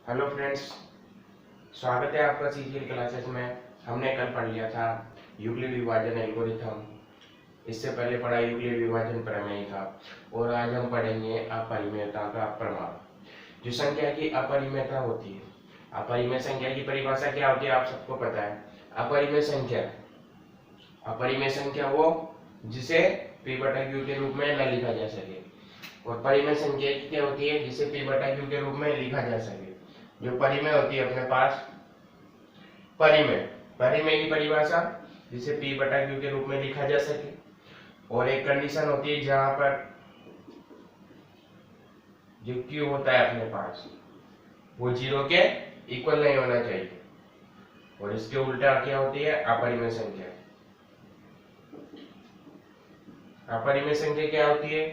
Hello friends, स्वागत है आपका सीजीएल क्लासेस में। हमने कल पढ़ लिया था यूक्लिड विभाजन एल्गोरिथम। इससे पहले पढ़ा यूक्लिड विभाजन प्रमेय का। और आज हम पढ़ेंगे अपरिमेयता का प्रमाण। जो संख्या की अपरिमेयता होती है, अपरिमेय संख्या की परिभाषा क्या होती है आप सबको पता है। अपरिमेय संख्या वो जिसे p/q के रूप में न लिखा जा सके, और परिमेय संख्या क्या होती है जिसे p/q के रूप में लिखा जा सके। जो परिमेय होती है अपने पास, परिमेय की परिभाषा जिसे p/q के रूप में लिखा जा सके, और एक कंडीशन होती है जहां पर जो q होता है अपने पास वो 0 के इक्वल नहीं होना चाहिए। और इसके उल्टा क्या होती है अपरिमेय संख्या। अपरिमेय संख्या क्या होती है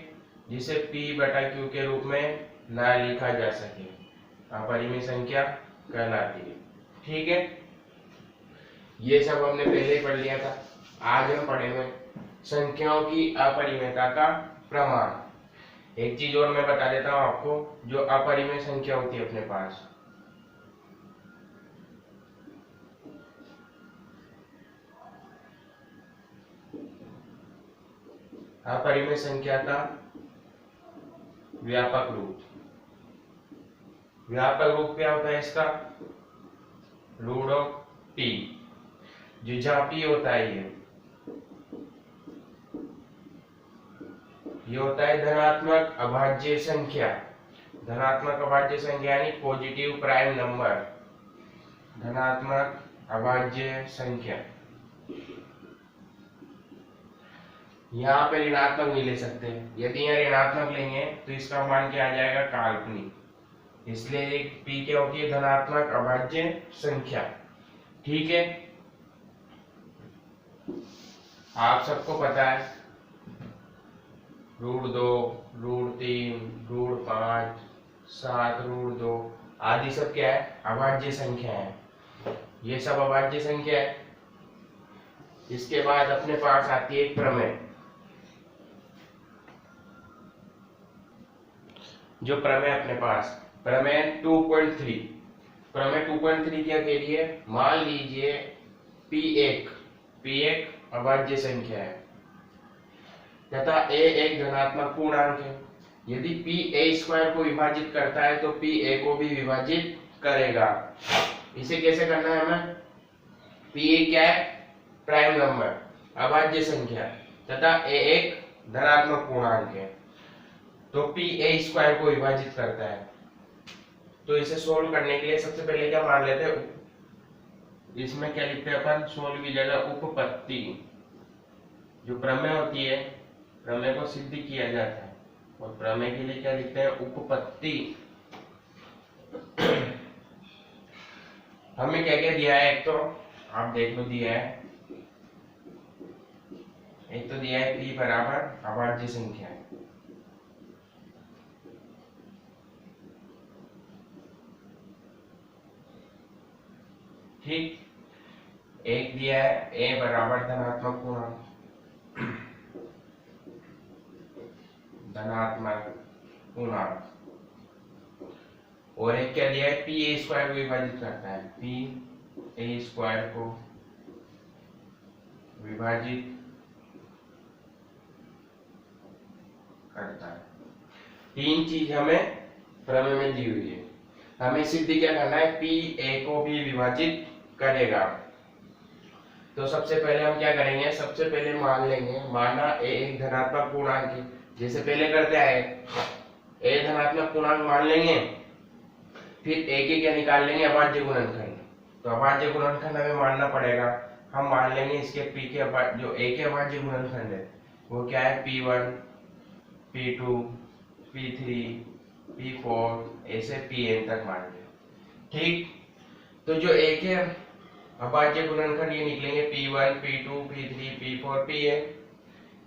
जिसे p/q के रूप में ना लिखा जा सके, अपरिमेय संख्या कहलाती है। ठीक है, ये सब हमने पहले ही पढ़ लिया था। आज हम पढ़ेंगे संख्याओं की अपरिमेयता का प्रमाण। एक चीज और मैं बता देता हूं आपको, जो अपरिमेय संख्या होती है अपने पास, अपरिमेय संख्या का व्यापक रूप। व्यापक रूप क्या होता है इसका? √p। जो जहां p होता है ये होता है धनात्मक अभाज्य संख्या। धनात्मक अभाज्य संख्या यानी पॉजिटिव प्राइम नंबर, धनात्मक अभाज्य संख्या। यहाँ पे ऋणात्मक भी ले सकते हैं। यदि यहाँ ऋणात्मक लेंगे तो इसका मान क्या आ जाएगा? काल्पनिक। इसलिए एक p क्या होती है? धनात्मक अभाज्य संख्या। ठीक है, आप सबको पता है √2, √3, √5, 7, √2 आदि सब क्या है? अभाज्य संख्या है। ये सब अभाज्य संख्या है। इसके बाद अपने पास आती है एक प्रमेय। जो प्रमेय अपने पास, प्रमेय 2.3। प्रमेय 2.3 क्या कह रही है? मान लीजिए p1 अभाज्य संख्या है तथा a एक धनात्मक पूर्णांक है। यदि p a² को विभाजित करता है तो p a को भी विभाजित करेगा। इसे कैसे करना है हमें? p a क्या है? प्राइम नंबर, अभाज्य संख्या, तथा a एक धनात्मक पूर्णांक है, तो p a² को विभाजित करता है। तो इसे सोल्व करने के लिए सबसे पहले क्या मान लेते हैं? इसमें क्या लिखते हैं अपन? सोल्व की जगह उपपत्ति। जो प्रमेय होती है, प्रमेय को सिद्ध किया जाता है, और प्रमेय के लिए क्या लिखते हैं? उपपत्ति। हमें क्या क्या दिया है? एक तो आप देख लो दिया है, एक तो दिया है p बराबर अभाज्य संख्या है। ठीक, एक दिया है a बराबर धनात्मक पूर्णांक, धनात्मक पूर्णांक, और एक क्या दिया है? p a² को विभाजित करता है, p a² को विभाजित करता है। तीन चीज हमें प्रमेय में दी हुई है। हमें सिद्ध क्या करना है? p a को भी विभाजित करेगा। तो सबसे पहले हम क्या करेंगे? सबसे पहले मान लेंगे, माना a एक धनात्मक पूर्णांक है, जैसे पहले करते आए। a धनात्मक पूर्णांक मान लेंगे, फिर a के क्या निकाल लेंगे? अभाज्य गुणनखंड। तो अभाज्य गुणनखंड हमें मानना पड़ेगा। हम मान लेंगे इसके p के जो a के अभाज्य गुणनखंड है वो क्या है? p1, p2, p3, p4 ऐसे pn तक मान लें। ठीक, तो जो a के अभाज्य गुणनखंड ये निकलेंगे p1, p2, p3, p4, pn।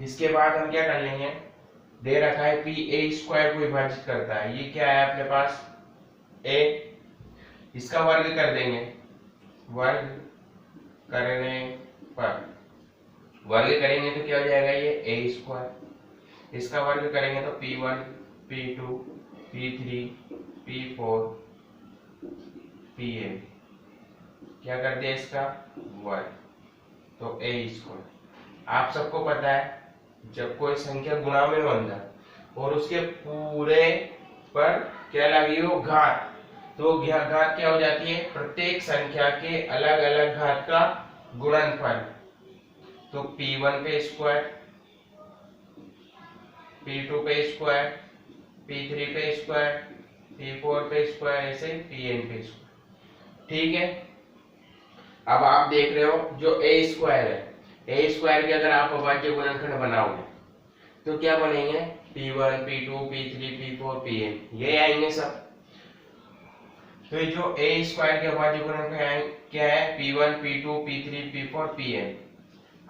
इसके बाद हम क्या कर लेंगे? दे रखा है p a² को विभाजित करता है, ये क्या है अपने पास? a। इसका वर्ग कर देंगे, वर्ग करने पर, वर्ग करेंगे तो क्या हो जाएगा? ये a²। इसका वर्ग करेंगे तो p1, p2, p3, p4 P A, क्या कर दिया इसका वर्ग, तो ए स्क्वायर। आप सबको पता है जब कोई संख्या गुणा में बन जाए और उसके पूरे पर क्या लगी हो घात, तो घात क्या हो जाती है, प्रत्येक संख्या के अलग अलग घात का गुणनफल। तो P1 पे स्क्वायर, P2 पे स्क्वायर, P3 पे स्क्वायर, P4 पे स्क्वायर, ऐसे Pn पे स्क्वायर। ठीक है, अब आप देख रहे हो जो ए स्क्वायर है, ए स्क्वायर के अगर आप अभाज्य गुणनखंड बनाओगे तो क्या बनेंगे, P1 P2 P3 P4 Pn, ये आएंगे सब। तो ये जो ए स्क्वायर के अभाज्य गुणनखंड क्या है, P1 P2 P3 P4 Pn।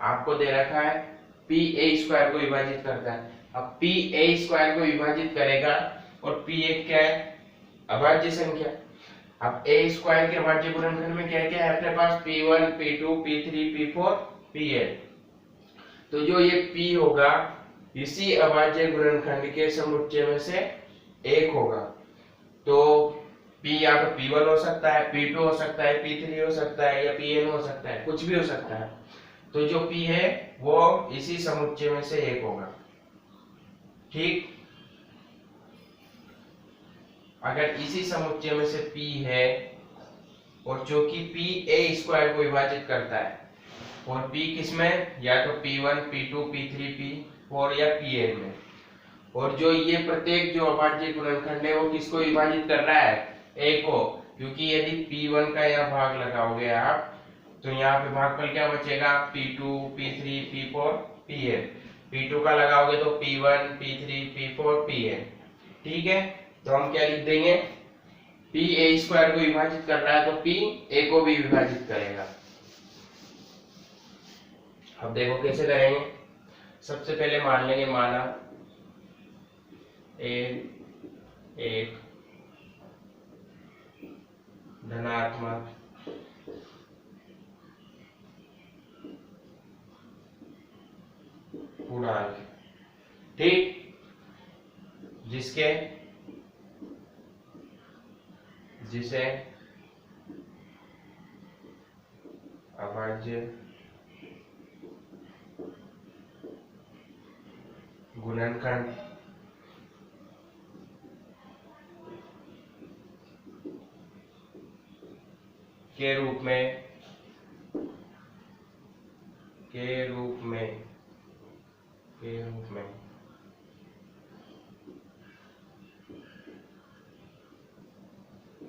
आपको दे रखा है P a स्क्वायर को विभाजित करता है। अब P a स्क्वायर को विभाजित करेगा और P एक क्या है, अभाज्य संख्या। अब a स्क्वायर के अभाज्य गुणनखंड में क्या क्या है अपने पास, P1 P2 P3 P4 Pn। तो जो ये P होगा इसी अभाज्य गुणनखंड के समुच्चय में से एक होगा। तो P या तो P1 हो सकता है, P2 हो सकता है, P3 हो सकता है या Pn हो सकता है, कुछ भी हो सकता है। तो जो P है वो इसी समुच्चय में से एक होगा। ठीक, अगर इसी समुच्चय में से P है और जो कि P a स्क्वायर को विभाजित करता है और P किसमें, या तो P1 P2 P3 P4 या Pn में, और जो ये प्रत्येक जो अभाज्य गुणनखंड है वो किसको विभाजित कर रहा है, a को, क्योंकि यदि P1 का यहाँ भाग लगाओगे आप तो यहाँ पे भागफल क्या बचेगा, P2 P3 P4 Pn, P2 का लगाओगे तो P1 P3 P4 Pn। ठीक है, तो हम क्या लिख देंगे, P a स्क्वायर को विभाजित कर रहा है तो P a को भी विभाजित करेगा। अब देखो कैसे करेंगे, सबसे पहले मान लेंगे, माना a एक धनात्मक पूर्णांक, ठीक, जिसे अभाज्य गुणनखंड के रूप में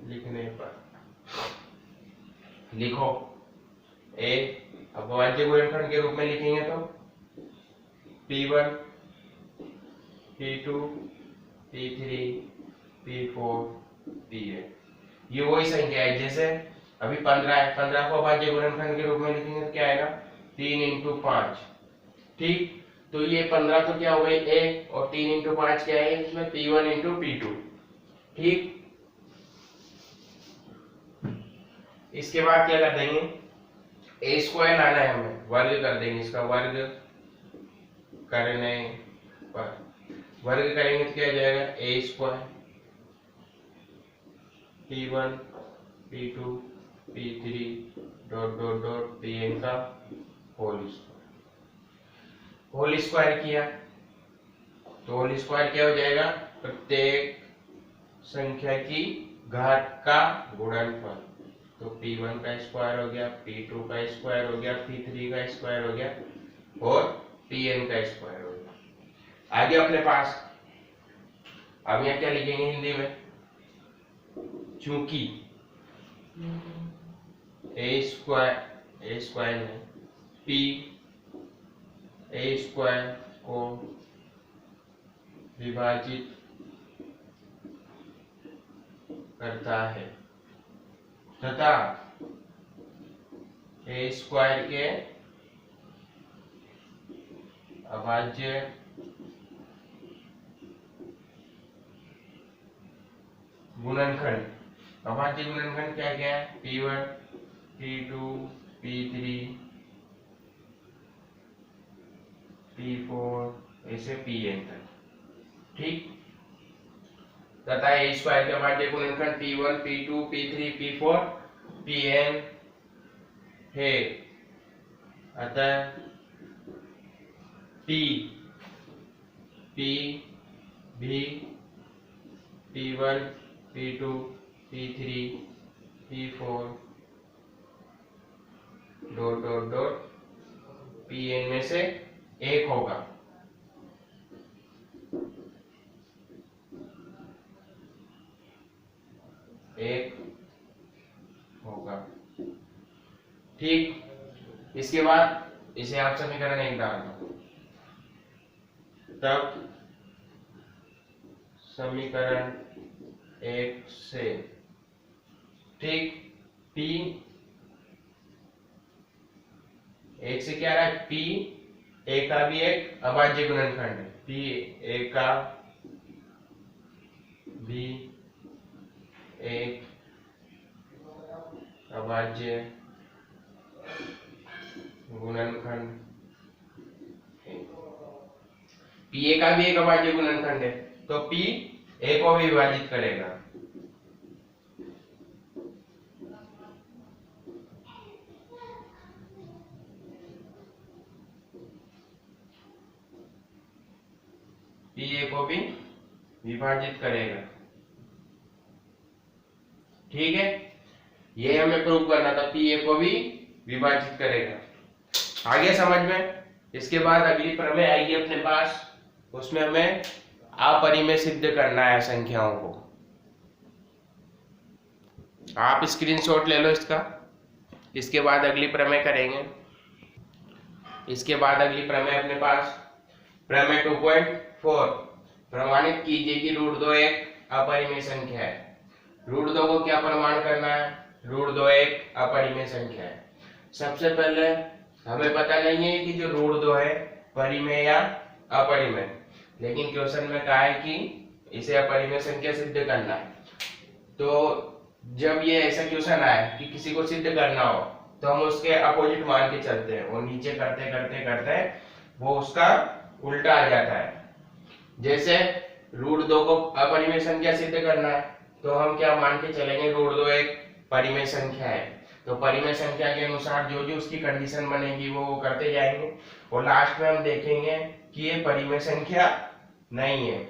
लिखने पर लिखो a, अभाज्य गुणनखंड के रूप में लिखेंगे तो P1 P2 P3 P4 Pn, ये वही संख्या है, जैसे अभी 15 है, 15 को अभाज्य गुणनखंड के रूप में लिखेंगे तो क्या आएगा, 3 × 5। ठीक, तो ये 15 तो क्या हो गई a और 3 × 5 क्या है, इसमें P1 × P2। ठीक, इसके बाद क्या कर देंगे, a स्क्वायर लाना है हमें, वर्ग कर देंगे, इसका वर्ग करने पर वर्ग करेंगे तो क्या आ जाएगा, a square P1 P2 P3 dot dot dot Pn का होल स्क्वायर किया तो होल स्क्वायर क्या हो जाएगा, प्रत्येक संख्या की घात का गुणनफल। तो P1 का स्क्वायर हो गया, P2 का स्क्वायर हो गया, P3 का स्क्वायर हो गया और Pn का स्क्वायर हो गया। आगे अपने पास अब यहाँ क्या लिखेंगे हिंदी में, चूंकि a स्क्वायर में P a स्क्वायर को विभाजित करता है तथा a स्क्वायर के अभाज्य गुणनखंड, अभाज्य गुणनखंड क्या क्या है, P1 P2 P3 P4 ऐसे Pn तक। ठीक, तथा ए स्क्वायर के अभाज्य गुणनखंड P1 P2 P3 P4 Pn है। अतः P भी P1 P2 P3 P4 dot dot dot Pn में से एक होगा। ठीक, इसके बाद इसे आप समीकरण 1 डाल दो, तब समीकरण 1 से ठीक P 1 से क्या रहा है, P A का भी एक अभाज्य गुणनखंड है, P A का भी एक अभाज्य गुणनखंड है। P A का भी एक अभाज्य गुणनखंड है, तो P A को भी विभाजित करेगा। P A को भी विभाजित करेगा। ठीक है, ये हमें प्रूव करना था, P A को भी विभाजित करेगा। आगे समझ में। इसके बाद अगली प्रमेय आएगी अपने पास, उसमें हमें अपरिमेय सिद्ध करना है संख्याओं को। आप स्क्रीनशॉट ले लो इसका। इसके बाद अगली प्रमेय करेंगे। इसके बाद अगली प्रमेय अपने पास प्रमेय 2.4, प्रमाणित कीजिए कि √2 एक अपरिमेय संख्या है। √2 को क्या प्रमाण करना है, √2 एक अपरिमेय संख्या है। सबसे पहले हमें पता नहीं है कि जो √2 है परिमेय या अपरिमेय, लेकिन क्वेश्चन में कहा है कि इसे अपरिमेय संख्या सिद्ध करना है। तो जब ये ऐसा क्वेश्चन आए कि किसी को सिद्ध करना हो, तो हम उसके अपोजिट मान के चलते हैं, और नीचे करते करते करते वो उसका उल्टा आ जाता है। जैसे √2 को अपरिमेय संख्या सिद्ध करना है, तो हम क्या मान के चलेंगे, √2 एक परिमेय संख्या है, तो परिमेय संख्या के अनुसार जो जो उसकी कंडीशन बनेगी वो करते जाएंगे, और लास्ट में हम देखेंगे कि ये परिमेय संख्या नहीं है,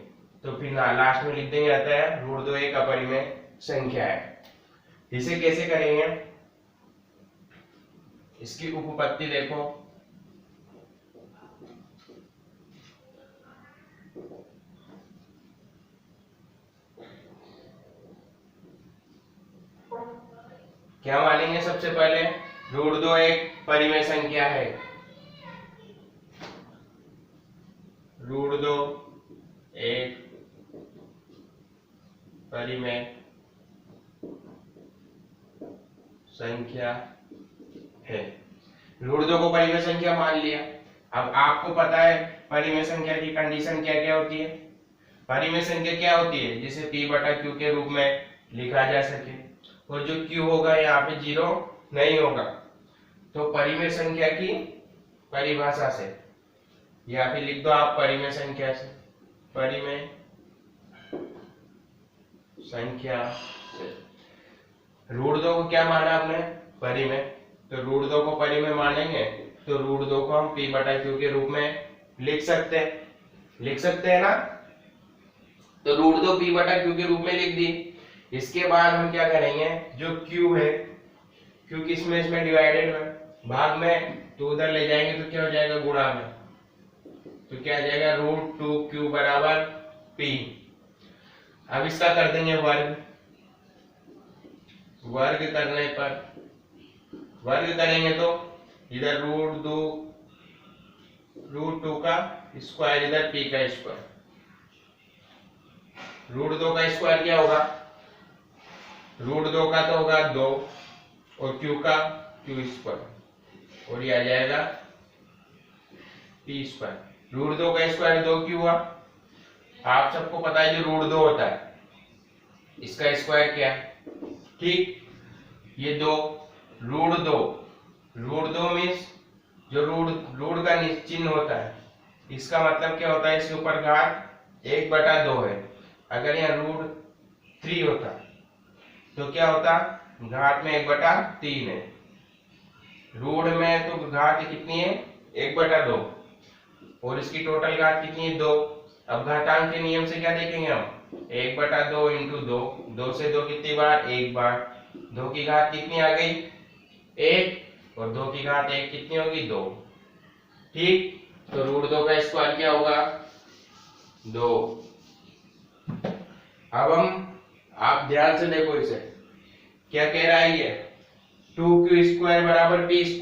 तो फिर लास्ट में लिख देंगे रहता है √2 एक अपरिमेय संख्या है। इसे कैसे करेंगे, इसकी उपपत्ति देखो। क्या मानेंगे, सबसे पहले √2 एक परिमेय संख्या है, √2 एक परिमेय संख्या है। √2 को परिमेय संख्या मान लिया। अब आपको पता है परिमेय संख्या की कंडीशन क्या क्या होती है। परिमेय संख्या क्या होती है, जिसे P/Q के रूप में लिखा जा सके, और जो Q होगा यहाँ पे 0 नहीं होगा। तो परिमेय संख्या की परिभाषा से यहाँ पे लिख दो आप, परिमेय संख्या से, परिमेय संख्या से √2 को क्या माना आपने, परिमेय, तो √2 को परिमेय मानेंगे तो √2 को हम P/Q के रूप में लिख सकते हैं ना। तो √2 P/Q के रूप में लिख दी। इसके बाद हम क्या करेंगे, जो Q है, Q किसमें, इसमें डिवाइडेड में, भाग में, तो उधर ले जाएंगे तो क्या हो जाएगा, गुणा में, तो क्या आ जाएगा, √2Q बराबर P। अब इसका कर देंगे वर्ग। वर्ग करने पर, वर्ग करेंगे तो इधर √2 का स्क्वायर, इधर P का स्क्वायर, √2 का स्क्वायर क्या होगा, √2 का तो होगा 2, और Q का Q स्क्वायर, और ये आ जाएगा P स्क्वायर। √2 का स्क्वायर 2Q हुआ। आप सबको पता है जो √2 होता है इसका स्क्वायर क्या है, ठीक, ये 2, √2 मीन्स जो रूट का चिन्ह होता है, इसका मतलब क्या होता है, इसके ऊपर घात 1/2 है। अगर यहाँ 3 होता, तो क्या होता, घात में 1/3 है, रूट में तो घात कितनी है 1/2, और इसकी टोटल घात कितनी है 2। अब घातांक के नियम से क्या देखेंगे हम, 1/2 इंटू 2, 2 से 2 कितनी बार, 1 बार, 2 की घात कितनी आ गई 1, और 2 की घात 1 कितनी होगी 2। ठीक, तो √2 का स्क्वायर क्या होगा 2। अब आप ध्यान से देखो इसे, क्या कह रहा है ये 2q² बराबर p²,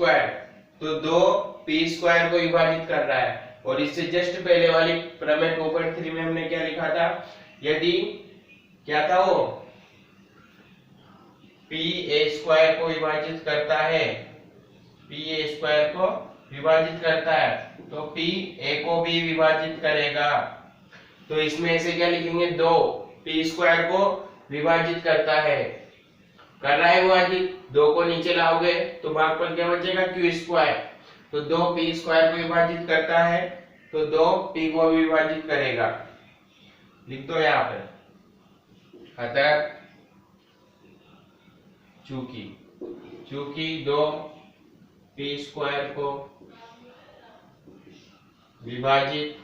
तो 2p² को विभाजित कर रहा है। और इससे जस्ट पहले वाली प्रमेय 2.3 में हमने क्या लिखा था, यदि क्या था वो pa² को विभाजित करता है, pa² को विभाजित करता है, तो pa को भी विभाजित करेगा। तो इसमें ऐसे क्या लिखेंगे 2 p² को विभाजित करता है, कर रहा है विभाजित, 2 को नीचे लाओगे तो भागफल क्या बचेगा q², तो 2 p² को विभाजित करता है, तो 2 p को विभाजित करेगा, लिख दो यहाँ पे। अतः चूंकि 2 p² को विभाजित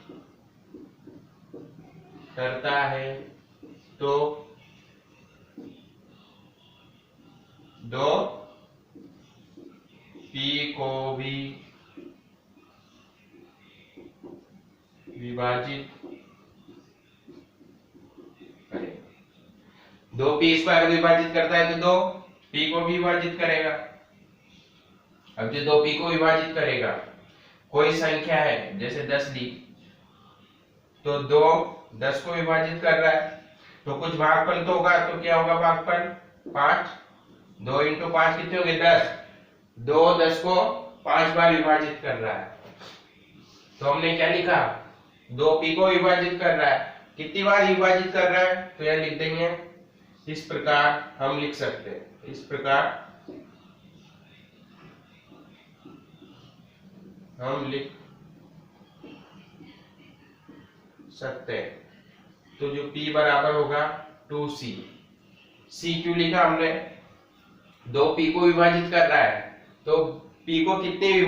करता है, तो 2 p को भी विभाजित करेगा। 2 p² को विभाजित करता है तो 2 p को भी विभाजित करेगा। अब जो 2 p को विभाजित करेगा, कोई संख्या है जैसे 10 ली, तो 2 10 को विभाजित कर रहा है, तो कुछ भागफल तो होगा, तो क्या होगा भागफल 5, 2 इंटू 5 कितने हो गए 10, 2 10 को 5 बार विभाजित कर रहा है, तो हमने क्या लिखा 2 p को विभाजित कर रहा है, कितनी बार विभाजित कर रहा है, तो यह लिख देंगे इस प्रकार, हम लिख सकते हैं इस प्रकार, हम लिख सकते हैं। तो जो p बराबर होगा 2c, c क्यों लिखा हमने, 2 p को विभाजित कर रहा है, तो p को कितनी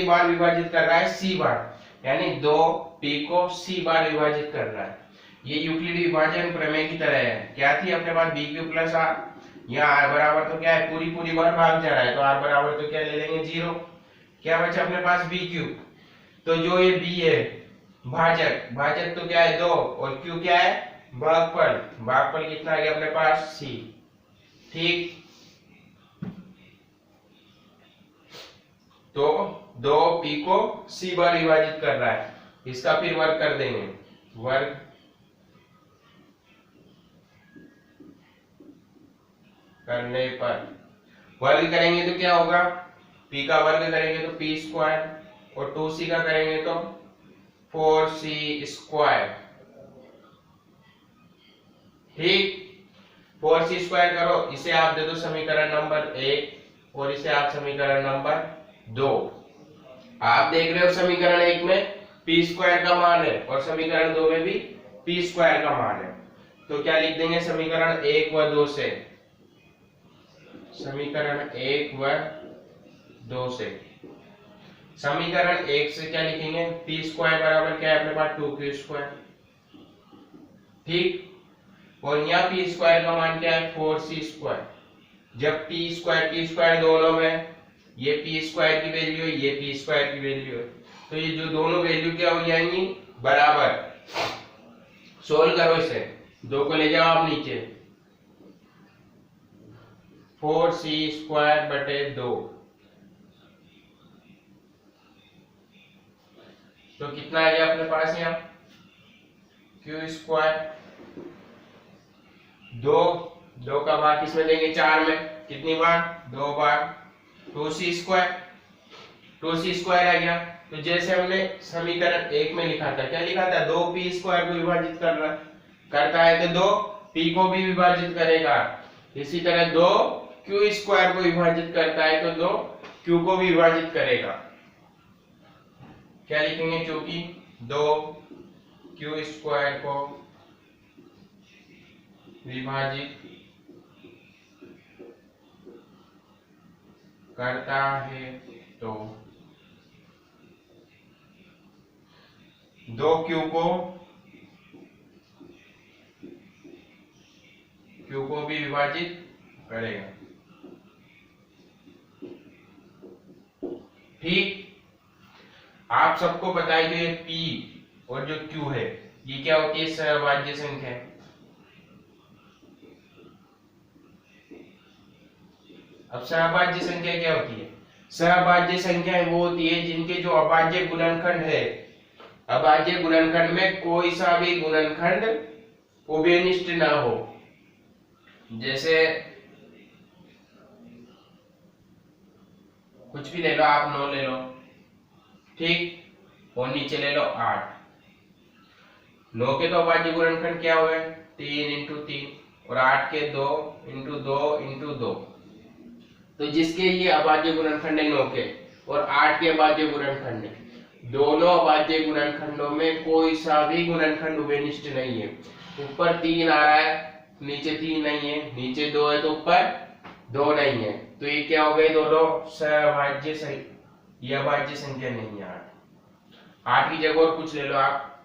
बार विभाजित कर रहा है c बार, यानी 2 p को c बार विभाजित कर रहा है। ये यूक्लिड विभाजन प्रमेय की तरह है, क्या थी अपने पास bq प्लस r, यहाँ r बराबर तो क्या है पूरी बार भाग जा रहा है, तो r बराबर तो क्या ले लेंगे 0, क्या बचा अपने पास bq, तो जो ये b है भाजक तो क्या है 2, और q क्या है भागफल कितना आ गया अपने पास c। ठीक, तो 2 p को c बार विभाजित कर रहा है, इसका फिर वर्ग कर देंगे, वर्ग करने पर वर्ग करेंगे तो क्या होगा, p का वर्ग करेंगे तो p² और 2c का करेंगे तो 4c²। ठीक, 4c² करो, इसे आप दे दो समीकरण नंबर 1 और इसे आप समीकरण नंबर 2। आप देख रहे हो समीकरण 1 में p² का मान है और समीकरण 2 में भी p² का मान है, तो क्या लिख देंगे समीकरण 1 व 2 से, समीकरण 1 व 2 से, समीकरण 1 से क्या लिखेंगे p² बराबर क्या है अपने पास 2q²। ठीक, और यहाँ p² का मान क्या है 4c², जब t² दोनों में ये p² की वैल्यू है, ये p² की वैल्यू है, तो ये जो दोनों वैल्यू क्या हो जाएंगी बराबर। सोल्व करो इसे, 2 को ले जाओ आप नीचे, 4c² बटे 2, तो कितना आ गया अपने पास यहाँ q², 2 का भाग किसमें देंगे 4 में, कितनी बार 2 बार, 2c² आ गया। तो जैसे हमने समीकरण 1 में लिखा था, क्या लिखा था 2 p² को विभाजित करता है तो 2 p को भी विभाजित करेगा, इसी तरह 2 q² को विभाजित करता है तो 2 q को भी विभाजित करेगा। क्या लिखेंगे, क्योंकि 2 q² को विभाजित करता है तो 2q को भी विभाजित करेगा। ठीक, आप सबको पता है कि ये p और जो q है ये क्या होती है, सहभाज्य संख्या है। अब सहभाज्य संख्या क्या होती है? सहभाज्य संख्याएं वो होती है जिनके जो अभाज्य गुणनखंड है, अभाज्य गुणनखंड में कोई सा भी गुणनखंड उभयनिष्ठ ना हो। जैसे कुछ भी ले लो, आप 9 ले लो, ठीक, और नीचे ले लो 8। 9 के तो अभाज्य गुणनखंड क्या हुए, 3 इंटू 3, और 8 के 2 इंटू 2 इंटू 2। तो जिसके ये अभाज्य गुणनखंड है 9 के और 8 के अभाज्य गुणनखंड है, दोनों अभाज्य गुणनखंडों में कोई सा भी गुणनखंड उभयनिष्ठ नहीं है। ऊपर 3 आ रहा है, नीचे 3 नहीं है, नीचे 2 है तो ऊपर 2 नहीं है, तो ये क्या हो गए, दोनों सहभाज्य संख्या, ये अभाज्य संख्या नहीं है। 8 की जगह और कुछ ले लो आप,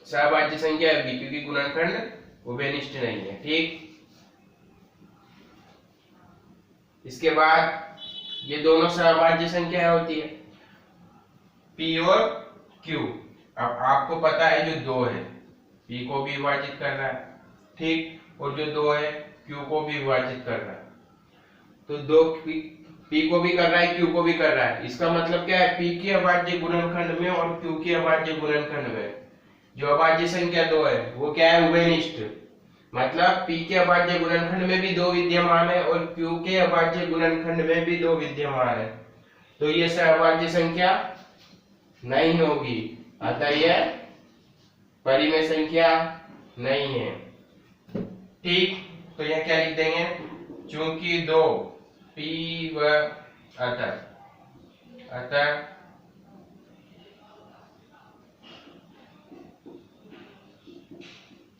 सहभाज्य संख्या होगी क्योंकि गुणनखंड उभयनिष्ठ नहीं है। ठीक, इसके बाद ये दोनों सहभाज्य संख्या होती है p और q। अब आपको पता है जो 2 है p को भी विभाजित कर रहा है, ठीक, और जो 2 है q को भी विभाजित कर रहा है। तो 2 p को भी कर रहा है, q को भी कर रहा है। इसका मतलब क्या है, p के अभाज्य गुणनखंड में और q के अभाज्य गुणनखंड में जो अभाज्य संख्या 2 है वो क्या है, उभयनिष्ठ। मतलब p के अभाज्य गुणनखंड में भी 2 विद्यमान है और q के अभाज्य गुणनखंड में भी 2 विद्यमान है, तो ये सहभाज्य संख्या नहीं होगी, अतः यह परिमेय संख्या नहीं है। ठीक, तो यह क्या लिख देंगे, चूंकि 2 p व अतः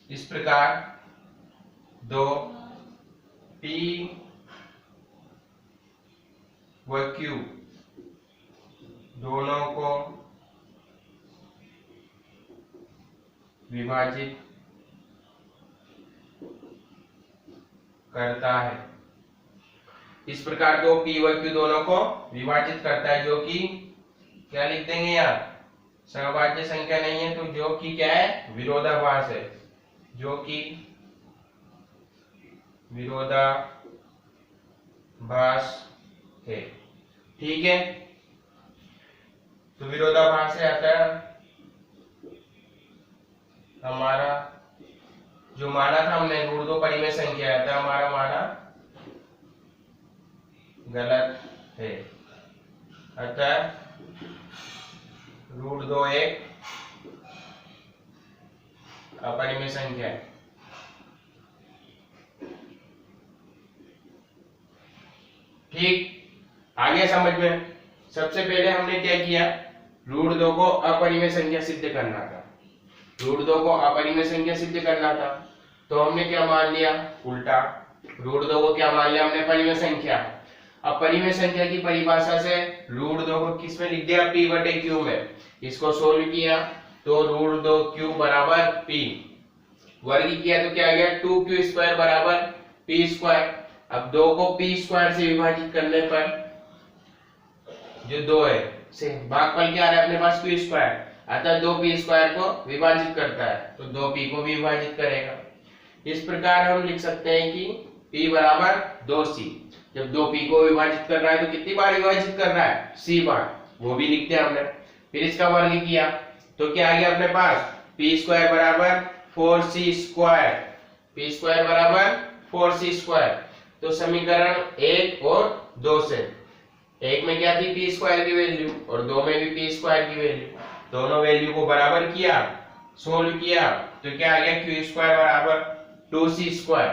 इस प्रकार 2 p व q दोनों को विभाजित करता है। इस प्रकार 2 p व q दोनों को विभाजित करता है, जो कि क्या लिख देंगे यार, सहभाज्य संख्या नहीं है, तो जो कि क्या है, विरोधाभास है, जो कि विरोधाभास है। ठीक है, तो विरोधाभास है, अतः हमारा जो माना था हमने रूट 2 परिमेय संख्या है, अतः हमारा माना गलत है। अतः रूट 2 एक अपरिमेय संख्या है। ठीक, आगे समझ में। सबसे पहले हमने क्या किया, रूट 2 को अपरिमेय संख्या सिद्ध करना था। रूट 2 को अपरिमेय संख्या सिद्ध करना था तो हमने क्या मान लिया, उल्टा। रूट 2 को क्या मान लिया हमने, परिमेय संख्या। अब परिमेय संख्या की परिभाषा से रूट 2 को किस में लिख दिया, p बटे q में। इसको सोल्व किया तो रूट 2q बराबर p, वर्ग किया तो क्या आ गया, 2q स्क्वायर बराबर p स्क्वायर। अब 2 को p स्क्वायर से विभाजित करने पर जो 2 है से भागफल क्या आ रहा है अपने पास, q स्क्वायर, अतः 2p स्क्वायर को विभाजित करता है तो 2p को भी विभाजित करेगा। इस प्रकार हम लिख सकते हैं कि p बराबर 2c। जब 2p को विभाजित कर रहा है तो कितनी बार विभाजित कर रहा है, c बार, वो भी लिखते हैं हमने। फिर इसका वर्ग किया तो क्या आ गया अपने पास, p स्क्वायर बराबर 4c स्क्वायर, p स्क्वायर बराबर 4c स्क्वायर। तो समीकरण 1 और 2 से, 1 में क्या थी, p स्क्वायर की वैल्यू, और 2 में भी p स्क्वायर की वैल्यू, दोनों वैल्यू को बराबर किया, सोल्व किया तो क्या आ गया, q स्क्वायर बराबर 2c स्क्वायर।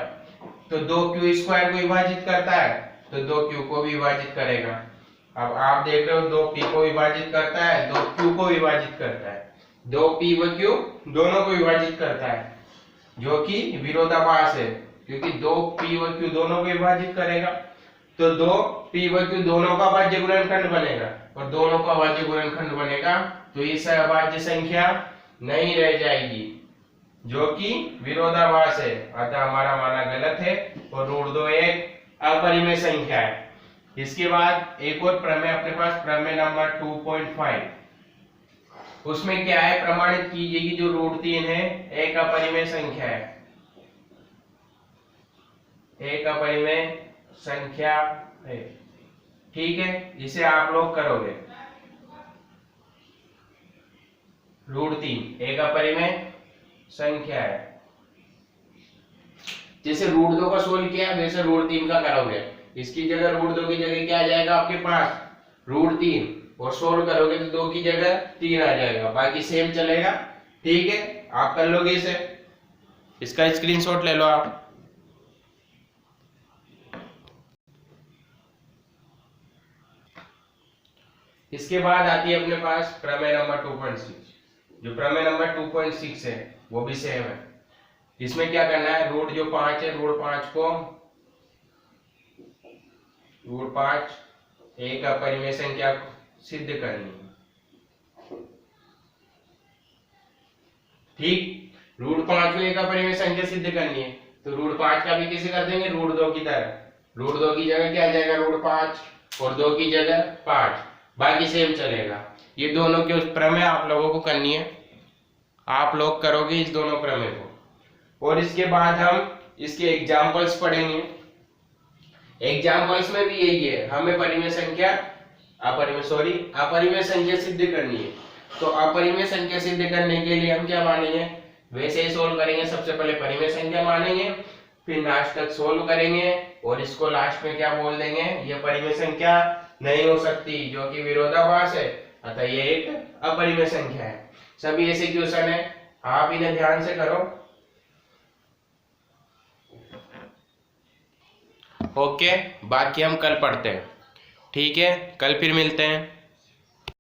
तो 2q स्क्वायर को विभाजित करता है तो 2q को भी विभाजित करेगा। अब आप देख रहे हो 2p को विभाजित करता है, 2q को विभाजित करता है, दो p व q दोनों को विभाजित करता है, जो कि विरोधाभास है, क्योंकि दो p व q दोनों को विभाजित करेगा तो दो p व q दोनों का अभाज्य गुणनखंड बनेगा, और दोनों का अभाज्य गुणनखंड बनेगा तो ये अभाज्य संख्या नहीं रह जाएगी, जो कि विरोधाभास है। अतः हमारा माना गलत है और रूट 2 एक अपरिमेय संख्या है। इसके बाद एक और प्रमेय अपने पास, प्रमेय नंबर 2.5, उसमें क्या है, प्रमाणित कीजिए कि जो रूट 3 है एक अपरिमेय संख्या है, एक अपरिमेय संख्या है। ठीक है, इसे आप लोग करोगे। रूट 3 एक अपरिमेय संख्या है, जैसे रूट 2 का सोल्व किया वैसे रूट 3 का करोगे। इसकी जगह रूट 2 की जगह क्या आ जाएगा आपके पास, रूट 3, और सोल्व करोगे तो 2 की जगह 3 आ जाएगा, बाकी सेम चलेगा। ठीक है, आप कर लोगे इसे, इसका स्क्रीनशॉट ले लो आप। इसके बाद आती है अपने पास प्रमेय नंबर 2.6। जो प्रमेय नंबर 2.6 है वो भी सेम है। इसमें क्या करना है, रूट जो 5 है, रूट 5 एक अपरिमेय संख्या सिद्ध करनी है। ठीक, रूट 5 को एक अपरिमेय संख्या सिद्ध करनी है तो रूट 5 का भी कैसे कर देंगे, रूट 2 की तरह। रूट 2 की जगह क्या आ जाएगा, रूट 5, और 2 की जगह 5, बाकी सेम चलेगा। ये दोनों की उस प्रमेय आप लोगों को करनी है, आप लोग करोगे इस दोनों प्रमेय को। और इसके बाद हम इसके एग्जाम्पल्स पढ़ेंगे। एग्जाम्पल्स में भी यही है, हमें अपरिमेय संख्या सिद्ध करनी है। तो अपरिमेय संख्या सिद्ध करने के लिए हम क्या मानेंगे, वैसे ही सोल्व करेंगे। सबसे पहले परिमेय संख्या मानेंगे, फिर लास्ट तक सोल्व करेंगे, और इसको लास्ट में क्या बोल देंगे, ये परिमेय संख्या नहीं हो सकती, जो कि विरोधाभास है, अतः ये एक अपरिमेय संख्या है। सभी ऐसे क्वेश्चन है, आप इन्हें ध्यान से करो। ओके, बाकी हम कल पढ़ते हैं। ठीक है, कल फिर मिलते हैं।